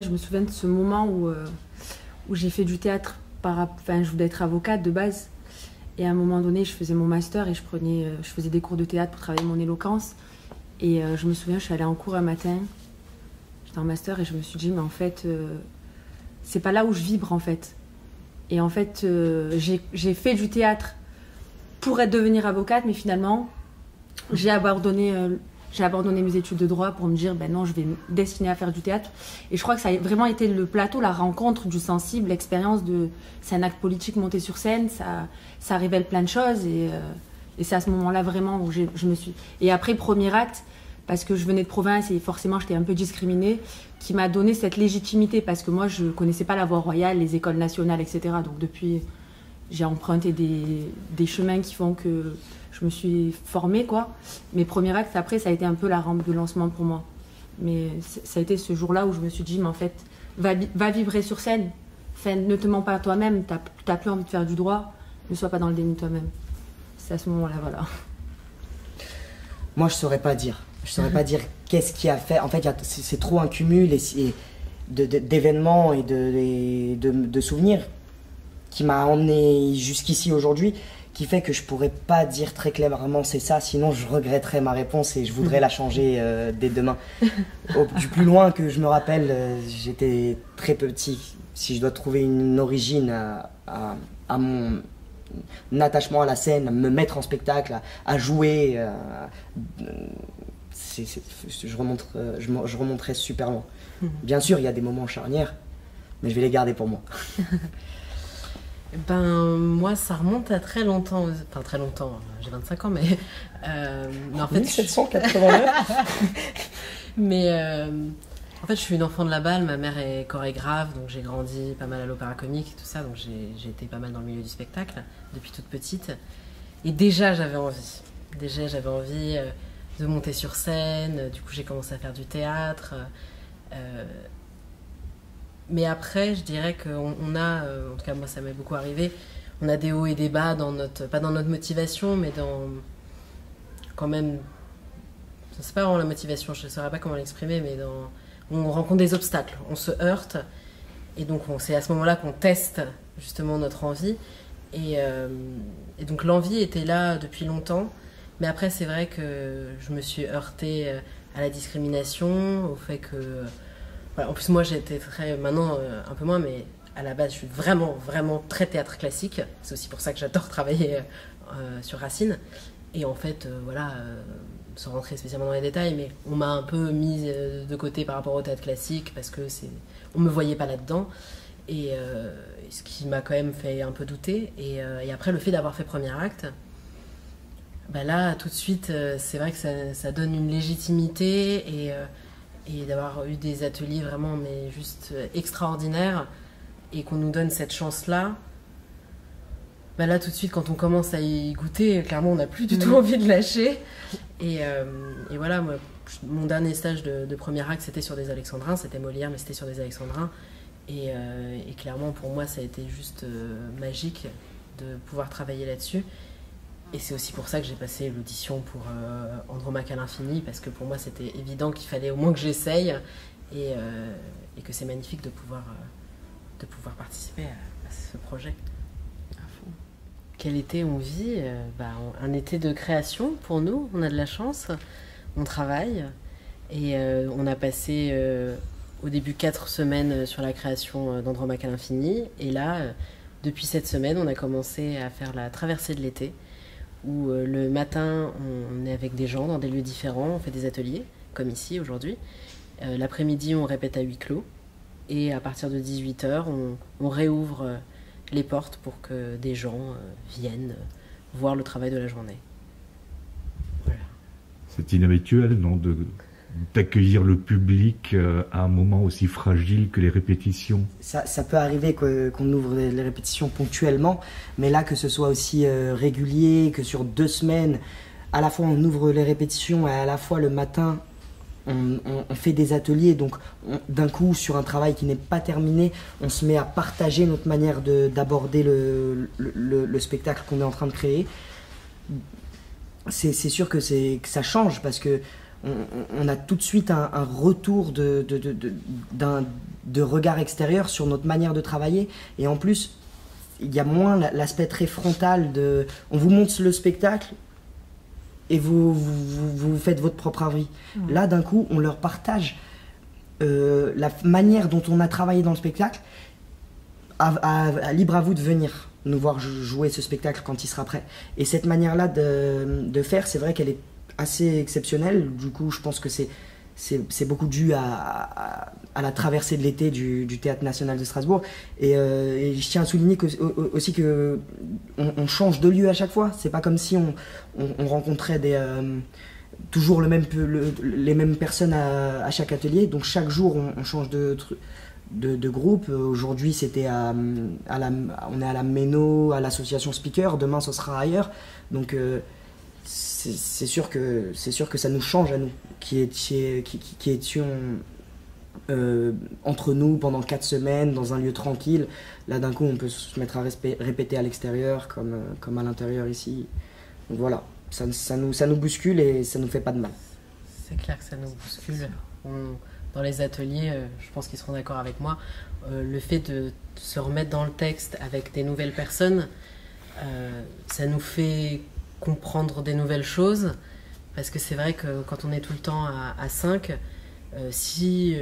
Je me souviens de ce moment où j'ai fait du théâtre. Enfin, je voulais être avocate de base. Et à un moment donné, je faisais mon master et je faisais des cours de théâtre pour travailler mon éloquence. Et je me souviens, je suis allée en cours un matin. J'étais en master et je me suis dit, mais en fait, c'est pas là où je vibre en fait. Et en fait, j'ai fait du théâtre pour devenir avocate, mais finalement, j'ai abandonné mes études de droit pour me dire, ben non, je vais me destiner à faire du théâtre. Et je crois que ça a vraiment été le plateau, la rencontre du sensible, l'expérience de... C'est un acte politique monté sur scène, ça révèle plein de choses. Et c'est à ce moment-là vraiment où je me suis... Et après, premier acte, parce que je venais de province et forcément j'étais un peu discriminée, qui m'a donné cette légitimité, parce que moi, je ne connaissais pas la voie royale, les écoles nationales, etc. Donc depuis, j'ai emprunté des chemins qui font que je me suis formée, quoi. Mes premiers actes, après, ça a été un peu la rampe de lancement pour moi. Mais ça a été ce jour-là où je me suis dit, mais en fait, va vibrer sur scène. Enfin, ne te mens pas à toi-même, t'as plus envie de faire du droit, ne sois pas dans le déni de toi-même. C'est à ce moment-là, voilà. Moi, je saurais pas dire. Je saurais pas dire qu'est-ce qui a fait. En fait, c'est trop un cumul d'événements et de souvenirs qui m'a emmené jusqu'ici aujourd'hui, qui fait que je pourrais pas dire très clairement c'est ça, sinon je regretterais ma réponse et je voudrais la changer dès demain. Du plus loin que je me rappelle, j'étais très petit. Si je dois trouver une origine à mon attachement à la scène, à me mettre en spectacle, à jouer, je remonterai super loin. Bien sûr, il y a des moments charnières, mais je vais les garder pour moi. Moi, ça remonte à très longtemps. Enfin, très longtemps, j'ai 25 ans, mais en fait... 1789. Mais en fait, je suis une enfant de la Balle, ma mère est chorégraphe, donc j'ai grandi pas mal à l'opéra comique et tout ça, donc j'ai été pas mal dans le milieu du spectacle depuis toute petite. Et déjà, j'avais envie. De monter sur scène, du coup j'ai commencé à faire du théâtre. Mais après, je dirais qu'on a, en tout cas moi ça m'est beaucoup arrivé, on a des hauts et des bas, pas dans notre motivation, mais dans quand même, c'est pas vraiment la motivation, je ne saurais pas comment l'exprimer, mais on rencontre des obstacles, on se heurte, et donc c'est à ce moment-là qu'on teste justement notre envie. Et donc l'envie était là depuis longtemps. Mais après, c'est vrai que je me suis heurtée à la discrimination, au fait que... Voilà, en plus, moi, j'étais maintenant, un peu moins, mais à la base, je suis vraiment, vraiment très théâtre classique. C'est aussi pour ça que j'adore travailler sur Racine. Et en fait, sans rentrer spécialement dans les détails, mais on m'a un peu mise de côté par rapport au théâtre classique, parce que on me voyait pas là-dedans. Et ce qui m'a quand même fait un peu douter. Et après, le fait d'avoir fait premier acte... là, tout de suite, c'est vrai que ça donne une légitimité et d'avoir eu des ateliers vraiment mais juste extraordinaires et qu'on nous donne cette chance-là. Là, tout de suite, quand on commence à y goûter, clairement, on n'a plus du tout envie de lâcher. Et voilà, moi, mon dernier stage de premier acte, c'était sur des alexandrins. C'était Molière, mais c'était sur des alexandrins. Et clairement, pour moi, ça a été juste magique de pouvoir travailler là-dessus. Et c'est aussi pour ça que j'ai passé l'audition pour Andromaque à l'infini, parce que pour moi c'était évident qu'il fallait au moins que j'essaye et que c'est magnifique de pouvoir participer à ce projet. Quel été on vit un été de création pour nous, on a de la chance, on travaille et on a passé au début 4 semaines sur la création d'Andromaque à l'infini et là, depuis cette semaine, on a commencé à faire la traversée de l'été où le matin, on est avec des gens dans des lieux différents, on fait des ateliers, comme ici aujourd'hui. L'après-midi, on répète à huis clos. Et à partir de 18h, on réouvre les portes pour que des gens viennent voir le travail de la journée. Voilà. C'est inhabituel, non, d'accueillir le public à un moment aussi fragile que les répétitions. Ça peut arriver qu'on ouvre les répétitions ponctuellement, mais là que ce soit aussi régulier, que sur 2 semaines, à la fois on ouvre les répétitions et à la fois le matin on fait des ateliers, donc d'un coup sur un travail qui n'est pas terminé, on se met à partager notre manière d'aborder le spectacle qu'on est en train de créer. C'est sûr que ça change parce que on a tout de suite un retour de regard extérieur sur notre manière de travailler. Et en plus, il y a moins l'aspect très frontal de on vous montre le spectacle et vous faites votre propre avis. Là, d'un coup, on leur partage la manière dont on a travaillé dans le spectacle. Libre à vous de venir nous voir jouer ce spectacle quand il sera prêt. Et cette manière-là de faire, c'est vrai qu'elle est assez exceptionnelle. Du coup, je pense que c'est beaucoup dû à la traversée de l'été du Théâtre National de Strasbourg. Et je tiens à souligner aussi que on change de lieu à chaque fois. C'est pas comme si on rencontrait toujours les mêmes personnes à chaque atelier. Donc chaque jour, on change de groupe. Aujourd'hui, c'était on est à la Méno, à l'association Speaker. Demain, ce sera ailleurs. Donc c'est sûr que ça nous change à nous, qui étions entre nous pendant 4 semaines dans un lieu tranquille. Là, d'un coup, on peut se mettre à répéter à l'extérieur comme à l'intérieur ici. Donc voilà, ça nous bouscule et ça nous fait pas de mal. C'est clair que ça nous bouscule. Dans les ateliers, je pense qu'ils seront d'accord avec moi, le fait de se remettre dans le texte avec des nouvelles personnes, ça nous fait comprendre des nouvelles choses, parce que c'est vrai que quand on est tout le temps à 5, si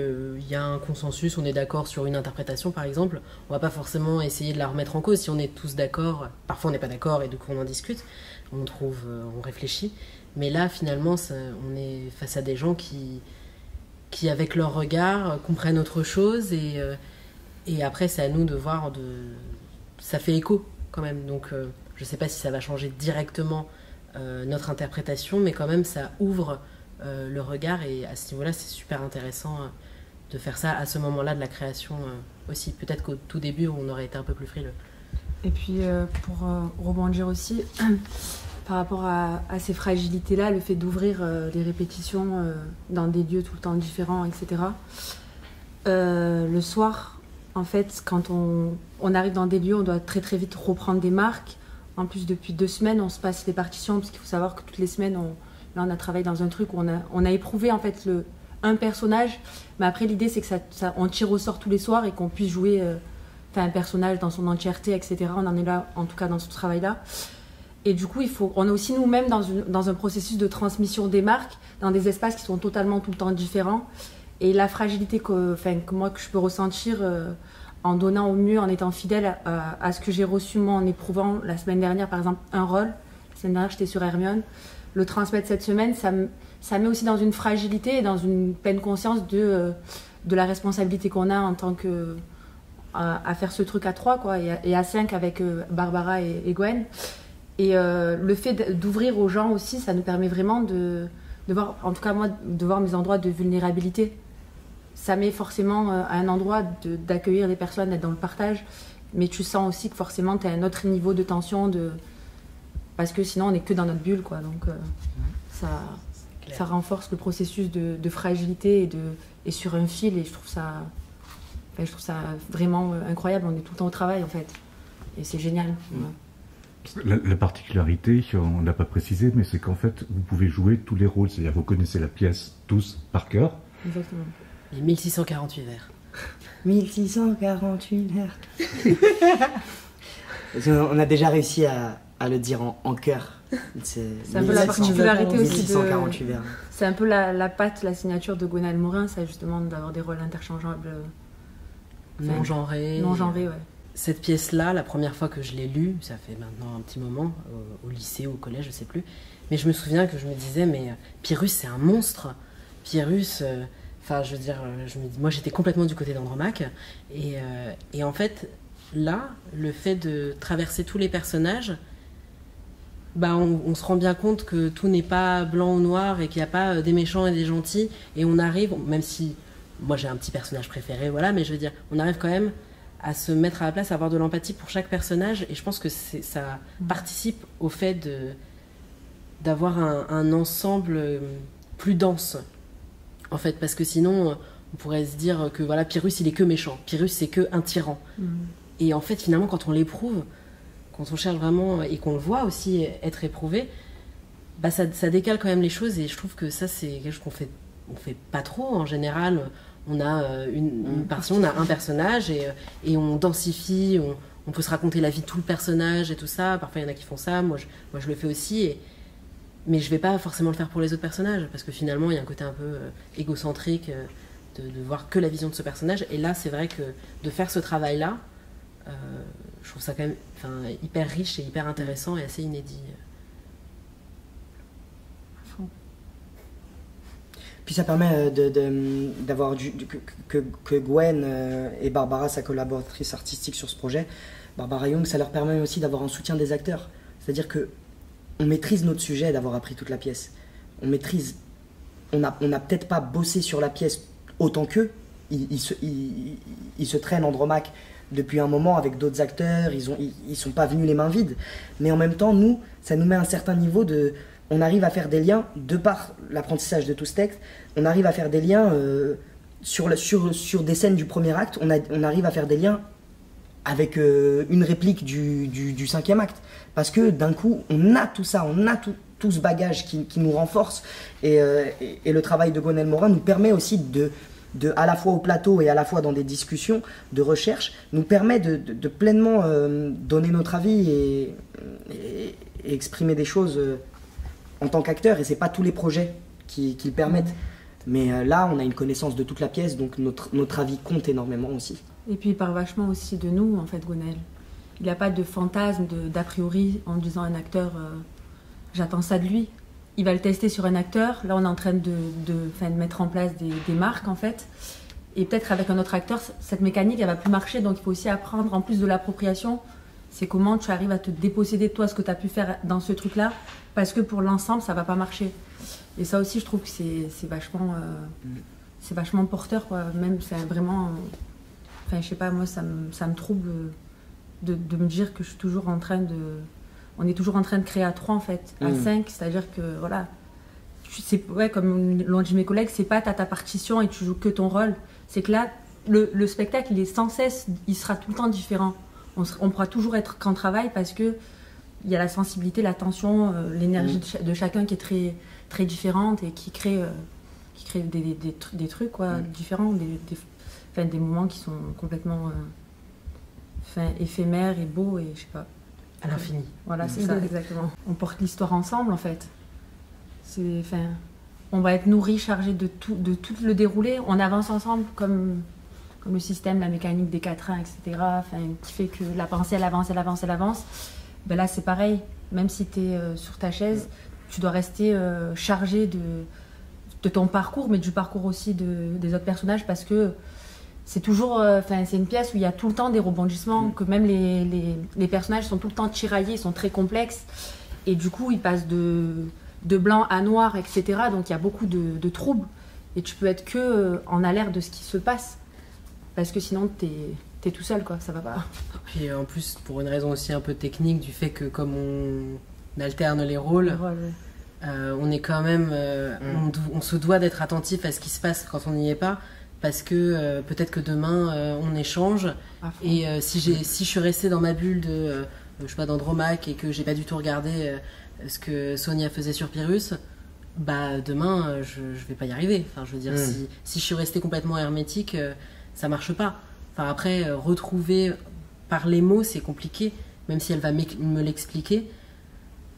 y a un consensus, on est d'accord sur une interprétation par exemple, on va pas forcément essayer de la remettre en cause. Si on est tous d'accord, parfois on n'est pas d'accord et du coup on en discute, on réfléchit, mais là finalement on est face à des gens qui avec leur regard comprennent autre chose, et après c'est à nous de voir, ça fait écho quand même. Donc je sais pas si ça va changer directement notre interprétation, mais quand même ça ouvre le regard, et à ce niveau-là c'est super intéressant de faire ça à ce moment-là de la création aussi. Peut-être qu'au tout début on aurait été un peu plus frileux. Et puis pour rebondir aussi par rapport à ces fragilités-là, le fait d'ouvrir les répétitions dans des lieux tout le temps différents, etc. Le soir, en fait, quand on arrive dans des lieux, on doit très très vite reprendre des marques. En plus, depuis 2 semaines, on se passe les partitions, parce qu'il faut savoir que toutes les semaines, on a travaillé dans un truc où on a éprouvé en fait un personnage. Mais après, l'idée, c'est que on tire au sort tous les soirs et qu'on puisse jouer un personnage dans son entièreté, etc. On en est là, en tout cas, dans ce travail-là. Et du coup, on est aussi nous-mêmes dans un processus de transmission des marques, dans des espaces qui sont totalement tout le temps différents. Et la fragilité que je peux ressentir en donnant au mieux, en étant fidèle à ce que j'ai reçu, moi, en éprouvant la semaine dernière, par exemple, un rôle. La semaine dernière, j'étais sur Hermione. Le transmettre cette semaine, ça met aussi dans une fragilité et dans une pleine conscience de la responsabilité qu'on a en tant que... à faire ce truc à 3, quoi, et à 5 avec Barbara et Gwen. Et le fait d'ouvrir aux gens aussi, ça nous permet vraiment de voir, en tout cas moi, de voir mes endroits de vulnérabilité. Ça met forcément à un endroit d'accueillir les personnes, d'être dans le partage, mais tu sens aussi que forcément tu as un autre niveau de tension, parce que sinon on n'est que dans notre bulle, quoi. Donc ça renforce le processus de fragilité et sur un fil, et je trouve ça vraiment incroyable. On est tout le temps au travail en fait, et c'est génial. Ouais. La particularité, on ne l'a pas précisé, mais c'est qu'en fait, vous pouvez jouer tous les rôles. C'est-à-dire, vous connaissez la pièce tous par cœur. Exactement. Les 1648 vers. 1648 vers. On a déjà réussi à le dire en chœur. C'est un peu la particularité aussi 1648 vers. C'est un peu la patte, la signature de Gwenaëlle Morin, ça justement, d'avoir des rôles interchangeables. Non-genrés. Non-genrés, ouais. Cette pièce-là, la première fois que je l'ai lue, ça fait maintenant un petit moment, au lycée ou au collège, je sais plus, mais je me souviens que je me disais, mais Pyrrhus, c'est un monstre. Pyrrhus, moi j'étais complètement du côté d'Andromaque, et en fait, là, le fait de traverser tous les personnages, on se rend bien compte que tout n'est pas blanc ou noir, et qu'il n'y a pas des méchants et des gentils, et on arrive, même si moi j'ai un petit personnage préféré, voilà, mais je veux dire, on arrive quand même à se mettre à la place, à avoir de l'empathie pour chaque personnage, et je pense que ça participe au fait d'avoir un ensemble plus dense, en fait, parce que sinon on pourrait se dire que voilà, Pyrrhus il est que méchant, Pyrrhus c'est que un tyran, et en fait finalement quand on l'éprouve, quand on cherche vraiment et qu'on le voit aussi être éprouvé, bah ça décale quand même les choses, et je trouve que ça, c'est quelque chose qu'on fait pas trop en général. On a une partie, on a un personnage, et on densifie, on peut se raconter la vie de tout le personnage et tout ça. Parfois, il y en a qui font ça, moi je le fais aussi, mais je vais pas forcément le faire pour les autres personnages, parce que finalement, il y a un côté un peu égocentrique de voir que la vision de ce personnage. Et là, c'est vrai que de faire ce travail-là, je trouve ça quand même hyper riche et hyper intéressant et assez inédit. Puis ça permet d'avoir que Gwen et Barbara, sa collaboratrice artistique sur ce projet, Barbara Young, ça leur permet aussi d'avoir un soutien des acteurs. C'est-à-dire que on maîtrise notre sujet d'avoir appris toute la pièce. On maîtrise. On n'a peut-être pas bossé sur la pièce autant qu'eux. Ils se traînent Andromaque depuis un moment avec d'autres acteurs. Ils sont pas venus les mains vides. Mais en même temps, nous, ça nous met un certain niveau de... On arrive à faire des liens, de par l'apprentissage de tout ce texte, on arrive à faire des liens sur des scènes du premier acte, on arrive à faire des liens avec une réplique du cinquième acte. Parce que d'un coup, on a tout ça, on a tout ce bagage qui nous renforce. Et le travail de Gwenaëlle Morin nous permet aussi à la fois au plateau et à la fois dans des discussions de recherche, nous permet de pleinement donner notre avis et exprimer des choses en tant qu'acteur, et c'est pas tous les projets qui le permettent. Mais là, on a une connaissance de toute la pièce, donc notre avis compte énormément aussi. Et puis il parle vachement aussi de nous, en fait, Gwenaëlle. Il n'y a pas de fantasme, d'a priori, en disant à un acteur, j'attends ça de lui. Il va le tester sur un acteur. Là, on est en train de mettre en place des marques, en fait. Et peut-être avec un autre acteur, cette mécanique, elle va plus marcher. Donc il faut aussi apprendre, en plus de l'appropriation, c'est comment tu arrives à te déposséder de toi ce que tu as pu faire dans ce truc-là, parce que pour l'ensemble, ça va pas marcher. Et ça aussi, je trouve que c'est vachement porteur, quoi. Même, c'est vraiment... Enfin, je sais pas, moi, ça me trouble de me dire que je suis toujours en train de... On est toujours en train de créer à 3, en fait, à 5, c'est-à-dire que, voilà... comme l'ont dit mes collègues, c'est pas t'as ta partition et tu joues que ton rôle. C'est que là, le spectacle, il est sans cesse, il sera tout le temps différent. On pourra toujours être qu'en travail parce que il y a la sensibilité, l'attention, l'énergie de chacun qui est très, très différente et qui crée des trucs différents, des moments qui sont complètement éphémères et beaux et je sais pas. À l'infini. Voilà, c'est ça, exactement. On porte l'histoire ensemble en fait. On va être nourris, chargés de tout le déroulé. On avance ensemble comme le système, la mécanique des quatrains, etc. Qui fait que la pensée, elle avance. Ben là, c'est pareil. Même si tu es sur ta chaise, tu dois rester chargé de ton parcours, mais du parcours aussi des autres personnages, parce que c'est toujours... c'est une pièce où il y a tout le temps des rebondissements, que même les personnages sont tout le temps tiraillés, ils sont très complexes. Et du coup, ils passent de blanc à noir, etc. Donc, il y a beaucoup de troubles. Et tu peux être que en alerte de ce qui se passe. Parce que sinon, t'es tout seul, quoi, ça va pas. Puis en plus, pour une raison aussi un peu technique, du fait que comme on alterne les rôles, on est quand même... on se doit d'être attentif à ce qui se passe quand on n'y est pas, parce que peut-être que demain, on échange, et si je suis restée dans ma bulle je sais pas, d'Andromaque, et que j'ai pas du tout regardé ce que Sonia faisait sur Pyrrhus, bah demain, je vais pas y arriver. Enfin, je veux dire, si je suis restée complètement hermétique... ça marche pas. Enfin, après, retrouver par les mots, c'est compliqué, même si elle va me l'expliquer.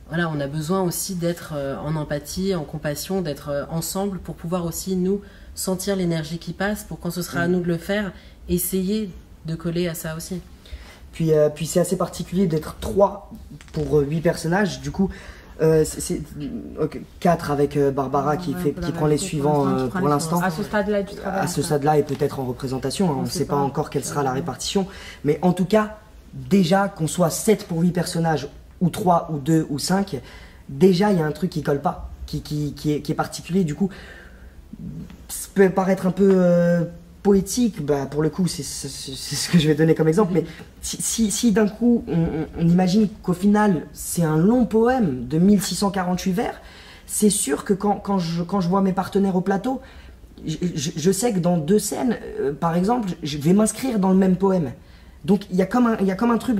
Voilà, on a besoin aussi d'être en empathie, en compassion, d'être ensemble pour pouvoir aussi, nous, sentir l'énergie qui passe, pour quand ce sera à nous de le faire, essayer de coller à ça aussi. Puis c'est assez particulier d'être 3 pour 8 personnages, du coup... c'est 4 avec Barbara qui prend les suivants pour l'instant. À ce stade-là du travail. À ce stade-là et peut-être en représentation, on ne sait pas encore quelle sera la répartition. Mais en tout cas, déjà qu'on soit 7 pour 8 personnages, ou 3, ou 2, ou 5, déjà il y a un truc qui colle pas, qui est particulier. Du coup, ça peut paraître un peu poétique, bah, pour le coup c'est ce que je vais donner comme exemple, mais si d'un coup on imagine qu'au final c'est un long poème de 1648 vers, c'est sûr que quand je vois mes partenaires au plateau, je sais que dans 2 scènes, par exemple, je vais m'inscrire dans le même poème. Donc il y a comme un truc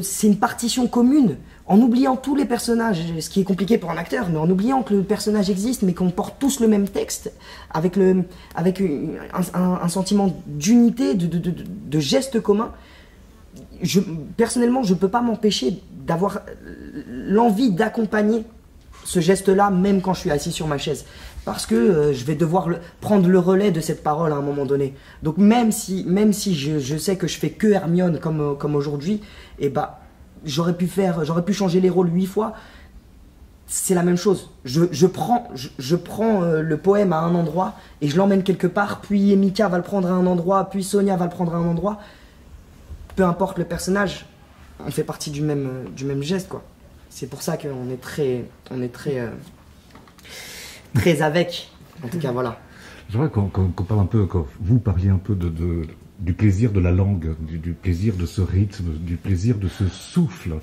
c'est une partition commune, en oubliant tous les personnages, ce qui est compliqué pour un acteur, mais en oubliant que le personnage existe, mais qu'on porte tous le même texte, avec un sentiment d'unité, de geste commun. Personnellement, je ne peux pas m'empêcher d'avoir l'envie d'accompagner ce geste-là, même quand je suis assis sur ma chaise. Parce que je vais devoir prendre le relais de cette parole à un moment donné. Donc même si je sais que je fais que Hermione comme aujourd'hui, et bah, j'aurais pu changer les rôles 8 fois. C'est la même chose. Je prends le poème à un endroit et je l'emmène quelque part, puis Mika va le prendre à un endroit, puis Sonia va le prendre à un endroit. Peu importe le personnage, on fait partie du même geste, quoi. C'est pour ça qu'on est très avec. En tout cas, voilà. J'aimerais qu'on parle un peu, quand vous parliez un peu du plaisir de la langue, du plaisir de ce rythme, du plaisir de ce souffle.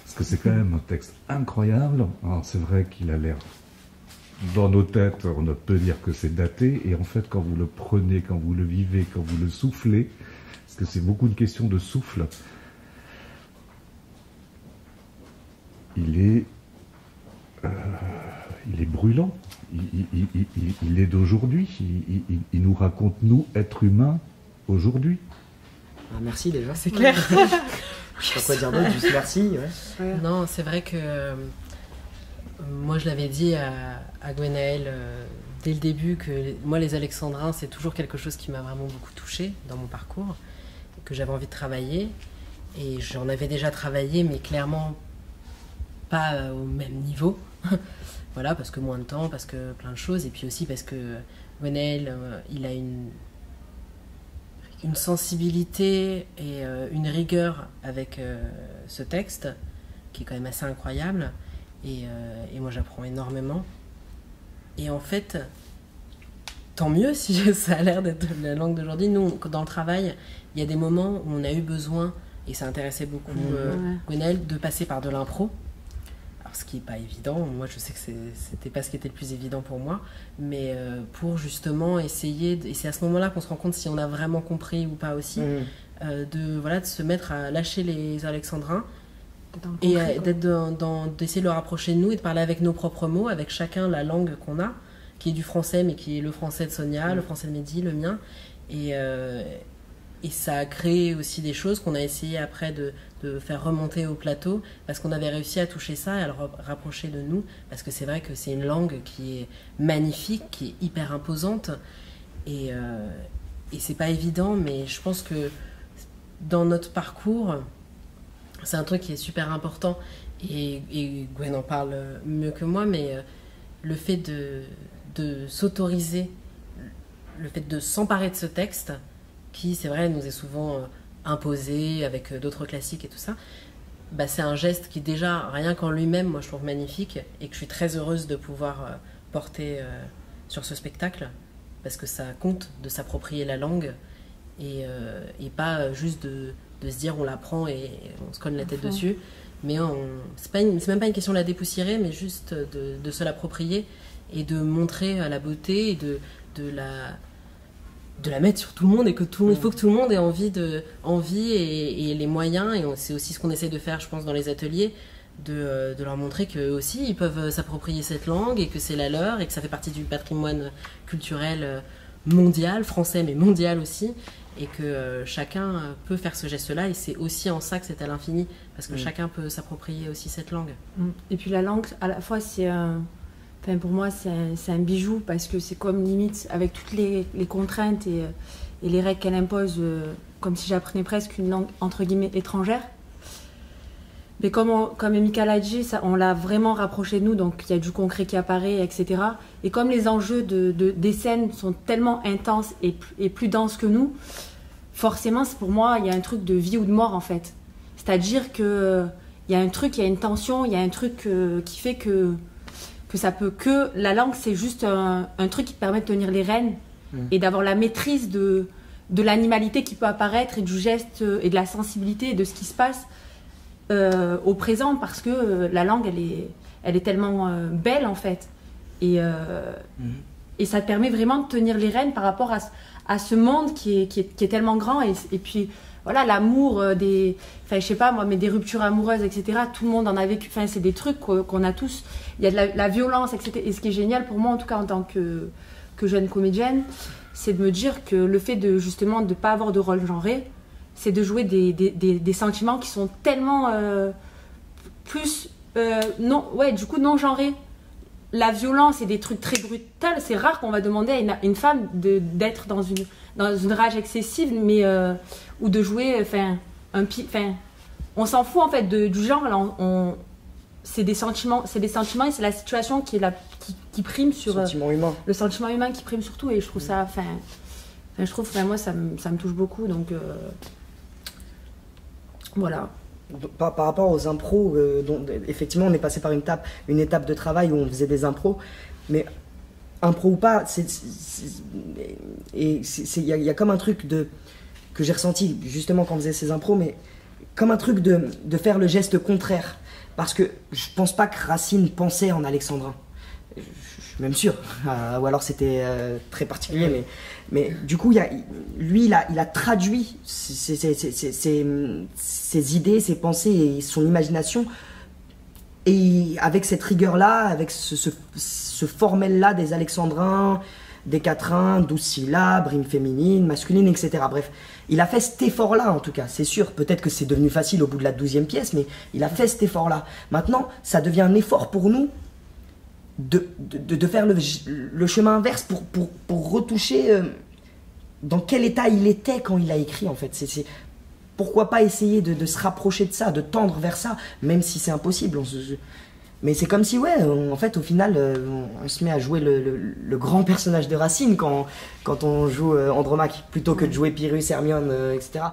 Parce que c'est quand même un texte incroyable. Alors, c'est vrai qu'il a l'air, dans nos têtes, on ne peut dire que c'est daté. Et en fait, quand vous le prenez, quand vous le vivez, quand vous le soufflez, parce que c'est beaucoup une question de souffle, il est brûlant. Il est d'aujourd'hui. Il nous raconte, nous, êtres humains, aujourd'hui. Ah, merci déjà. C'est clair. Je sais pas quoi dire d'autre, juste merci. Ouais. Non, c'est vrai que moi je l'avais dit à Gwenaëlle dès le début que moi les alexandrins c'est toujours quelque chose qui m'a vraiment beaucoup touchée dans mon parcours, que j'avais envie de travailler, et j'en avais déjà travaillé mais clairement pas au même niveau. Voilà, parce que moins de temps, parce que plein de choses, et puis aussi parce que Gwenaëlle il a une sensibilité et une rigueur avec ce texte qui est quand même assez incroyable, et moi j'apprends énormément, et en fait tant mieux si ça a l'air d'être la langue d'aujourd'hui. Nous dans le travail il y a des moments où on a eu besoin, et ça intéressait beaucoup Gwenaëlle, de passer par de l'impro. Ce qui n'est pas évident, moi je sais que c'était pas ce qui était le plus évident pour moi, mais pour justement essayer, et c'est à ce moment-là qu'on se rend compte si on a vraiment compris ou pas aussi, de se mettre à lâcher les alexandrins et d'essayer de le rapprocher de nous et de parler avec nos propres mots, avec chacun la langue qu'on a, qui est du français, mais qui est le français de Sonia, le français de Mehdi, le mien, et ça a créé aussi des choses qu'on a essayé après de faire remonter au plateau, parce qu'on avait réussi à toucher ça et à le rapprocher de nous, parce que c'est vrai que c'est une langue qui est magnifique, qui est hyper imposante, et c'est pas évident, mais je pense que dans notre parcours, c'est un truc qui est super important, et Gwen en parle mieux que moi, mais le fait de s'autoriser, le fait de s'emparer de ce texte, qui, c'est vrai, nous est souvent imposé avec d'autres classiques et tout ça, bah, c'est un geste qui déjà, rien qu'en lui-même, moi je trouve magnifique, et que je suis très heureuse de pouvoir porter sur ce spectacle, parce que ça compte de s'approprier la langue, et pas juste de se dire on l'apprend et on se cogne la tête dessus, mais c'est même pas une question de la dépoussiérer, mais juste de se l'approprier et de montrer la beauté et de la mettre sur tout le monde, et que il faut que tout le monde ait envie et les moyens, et c'est aussi ce qu'on essaie de faire, je pense, dans les ateliers, de leur montrer qu'eux aussi ils peuvent s'approprier cette langue, et que c'est la leur, et que ça fait partie du patrimoine culturel mondial, français mais mondial aussi, et que chacun peut faire ce geste-là, et c'est aussi en ça que c'est à l'infini, parce que chacun peut s'approprier aussi cette langue. Et puis la langue, à la fois, pour moi, c'est un bijou, parce que c'est comme limite, avec toutes les contraintes et les règles qu'elle impose, comme si j'apprenais presque une langue entre guillemets étrangère. Mais comme Mika l'a dit, on l'a vraiment rapproché de nous, donc il y a du concret qui apparaît, etc. Et comme les enjeux des scènes sont tellement intenses et plus denses que nous, forcément, pour moi, il y a un truc de vie ou de mort, en fait. C'est-à-dire qu'il y a un truc, il y a une tension, il y a un truc qui fait que ça peut que... La langue, c'est juste un truc qui te permet de tenir les rênes et d'avoir la maîtrise de l'animalité qui peut apparaître, et du geste et de la sensibilité et de ce qui se passe au présent, parce que la langue, elle est tellement belle, en fait. Et ça te permet vraiment de tenir les rênes par rapport à ce monde qui est tellement grand. Et puis, voilà, l'amour, enfin, je sais pas moi, mais des ruptures amoureuses, etc. Tout le monde en a vécu. Enfin, c'est des trucs qu'on a tous. Il y a de la violence, etc. Et ce qui est génial pour moi, en tout cas en tant que jeune comédienne, c'est de me dire que le fait de justement de pas avoir de rôle genré, c'est de jouer des sentiments qui sont tellement plus non, ouais, du coup non genrés. La violence et des trucs très brutals, c'est rare qu'on va demander à une femme d'être dans une rage excessive, mais ou de jouer, enfin, on s'en fout en fait du genre. Là, c'est des sentiments et c'est la situation qui prime sur le sentiment humain qui prime surtout. Et je trouve ça, je trouve, moi ça me touche beaucoup, donc voilà. Par rapport aux impros, dont effectivement on est passé par une étape de travail où on faisait des impros, mais impro ou pas, il y a comme un truc que j'ai ressenti justement quand on faisait ces impros, mais comme un truc de faire le geste contraire, parce que je pense pas que Racine pensait en alexandrin. Je suis même sûr, ou alors c'était très particulier, mais du coup, lui, il a traduit ses idées, ses pensées et son imagination, et avec cette rigueur-là, avec ce formel-là des alexandrins, des quatrains, 12 syllabes, rimes féminines, masculines, etc. Bref, il a fait cet effort-là, en tout cas, c'est sûr. Peut-être que c'est devenu facile au bout de la 12e pièce, mais il a fait cet effort-là. Maintenant, ça devient un effort pour nous de faire le chemin inverse pour retoucher dans quel état il était quand il a écrit, en fait. Pourquoi pas essayer de se rapprocher de ça, de tendre vers ça, même si c'est impossible. Mais c'est comme si, ouais, en fait, au final, on se met à jouer le grand personnage de Racine quand on joue Andromaque, plutôt que de jouer Pyrrhus, Hermione, etc.